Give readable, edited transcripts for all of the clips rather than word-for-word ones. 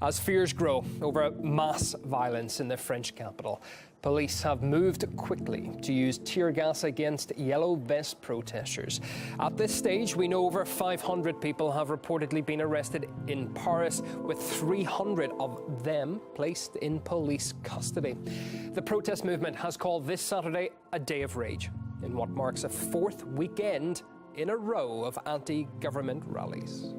As fears grow over mass violence in the French capital, police have moved quickly to use tear gas against yellow vest protesters. At this stage, we know over 500 people have reportedly been arrested in Paris, with 300 of them placed in police custody. The protest movement has called this Saturday a day of rage, in what marks a fourth weekend in a row of anti-government rallies.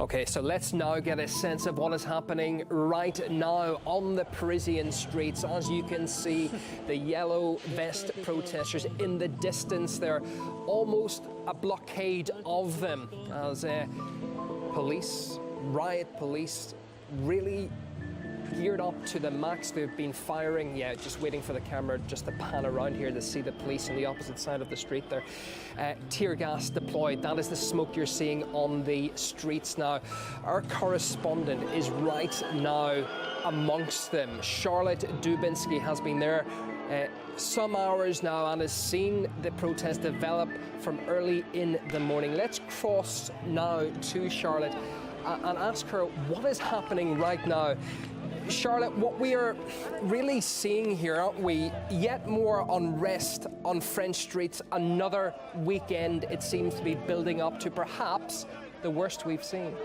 Okay, so let's now get a sense of what is happening right now on the Parisian streets. As you can see, the yellow vest protesters in the distance there, almost a blockade of them as riot police really geared up to the max. They've been firing, just waiting for the camera just to pan around here to see the police on the opposite side of the street there. Tear gas deployed. That is the smoke you're seeing on the streets now. Our correspondent is right now amongst them. Charlotte Dubinsky has been there some hours now and has seen the protest develop from early in the morning. Let's cross now to Charlotte and ask her what is happening right now. Charlotte, what we are really seeing here, aren't we? Yet more unrest on French streets. Another weekend, it seems to be building up to perhaps the worst we've seen.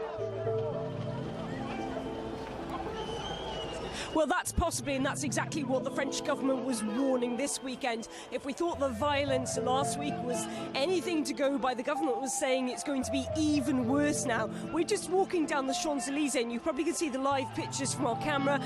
Well, that's possibly, and that's exactly what the French government was warning this weekend. If we thought the violence last week was anything to go by, the government was saying it's going to be even worse now. We're just walking down the Champs-Elysees, and you probably can see the live pictures from our camera.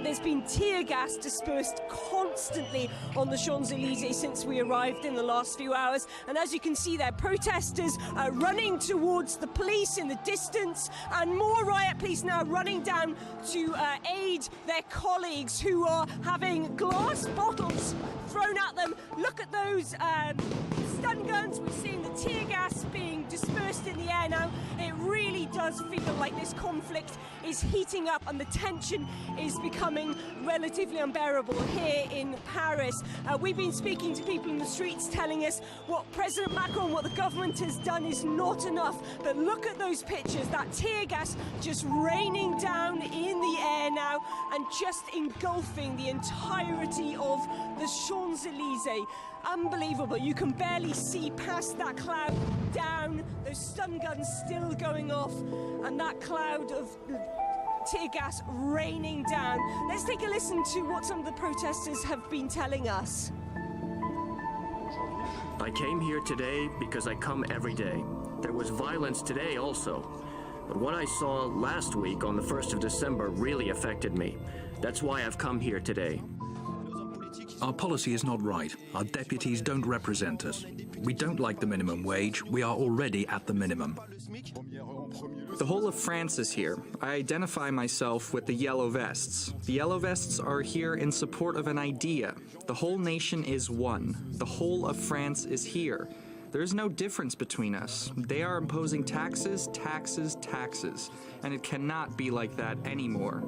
There's been tear gas dispersed constantly on the Champs-Elysees since we arrived in the last few hours. And as you can see there, protesters are running towards the police in the distance, and more riot police now running down to aid their colleagues who are having glass bottles thrown at them. Look at those stun guns. We're seeing the tear gas being dispersed in the air now. It really does feel like this conflict is heating up and the tension is becoming relatively unbearable here in Paris. We've been speaking to people in the streets telling us what President Macron, what the government has done is not enough. But look at those pictures, that tear gas just raining down in the air now and just engulfing the entirety of the Champs-Elysees. Unbelievable. You can barely see past that cloud down, those stun guns still going off, and that cloud of tear gas raining down. Let's take a listen to what some of the protesters have been telling us. I came here today because I come every day. There was violence today also. But what I saw last week on the 1st of December really affected me. That's why I've come here today. Our policy is not right. Our deputies don't represent us. We don't like the minimum wage. We are already at the minimum. The whole of France is here. I identify myself with the yellow vests. The yellow vests are here in support of an idea. The whole nation is one. The whole of France is here. There is no difference between us. They are imposing taxes, taxes, taxes. And it cannot be like that anymore.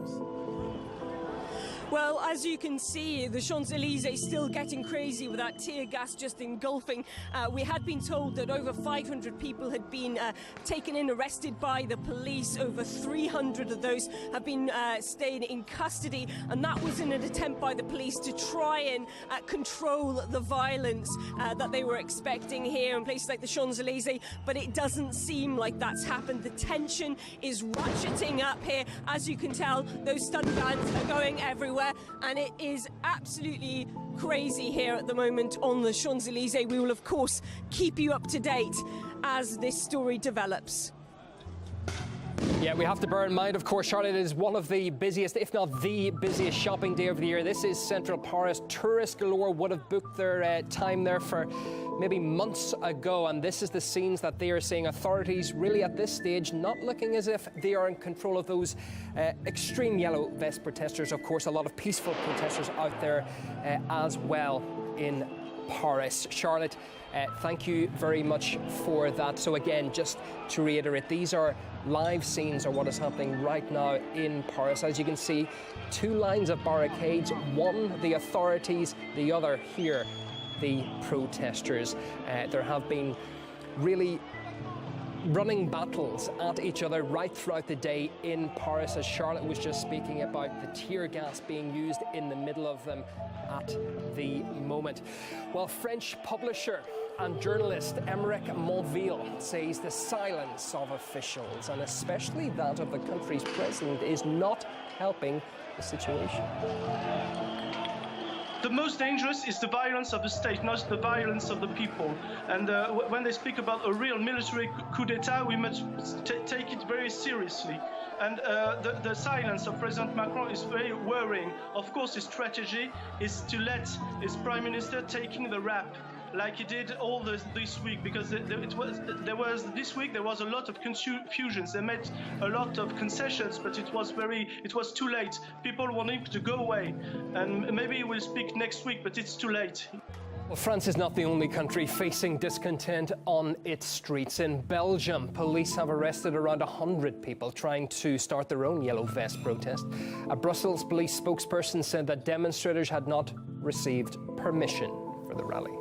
Well, as you can see, the Champs-Elysees still getting crazy with that tear gas just engulfing. We had been told that over 500 people had been taken in, arrested by the police. Over 300 of those have been staying in custody, and that was in an attempt by the police to try and control the violence that they were expecting here in places like the Champs-Elysees, but it doesn't seem like that's happened. The tension is ratcheting up here. As you can tell, those stun guns are going everywhere. And it is absolutely crazy here at the moment on the Champs-Elysees. We will, of course, keep you up to date as this story develops. Yeah, we have to bear in mind, of course, Charlotte, is one of the busiest, if not the busiest shopping day of the year. This is central Paris. Tourists galore would have booked their time there for maybe months ago, and this is the scenes that they are seeing. Authorities really at this stage not looking as if they are in control of those extreme yellow vest protesters. Of course, a lot of peaceful protesters out there as well in Paris. Charlotte, thank you very much for that. So again, just to reiterate, these are live scenes of what is happening right now in Paris. As you can see, two lines of barricades, one the authorities, the other here the protesters. There have been really running battles at each other right throughout the day in Paris, as Charlotte was just speaking about the tear gas being used in the middle of them at the moment. Well, French publisher and journalist Aymeric Montville says the silence of officials, and especially that of the country's president, is not helping the situation. The most dangerous is the violence of the state, not the violence of the people. And when they speak about a real military coup d'etat, we must take it very seriously. And the silence of President Macron is very worrying. Of course, his strategy is to let his prime minister taking the rap, like he did all this week, because this week there was a lot of confusions. They made a lot of concessions, but it was too late. People want him to go away, and maybe he will speak next week, but it's too late. Well, France is not the only country facing discontent on its streets. In Belgium, police have arrested around 100 people trying to start their own yellow vest protest. A Brussels police spokesperson said that demonstrators had not received permission for the rally.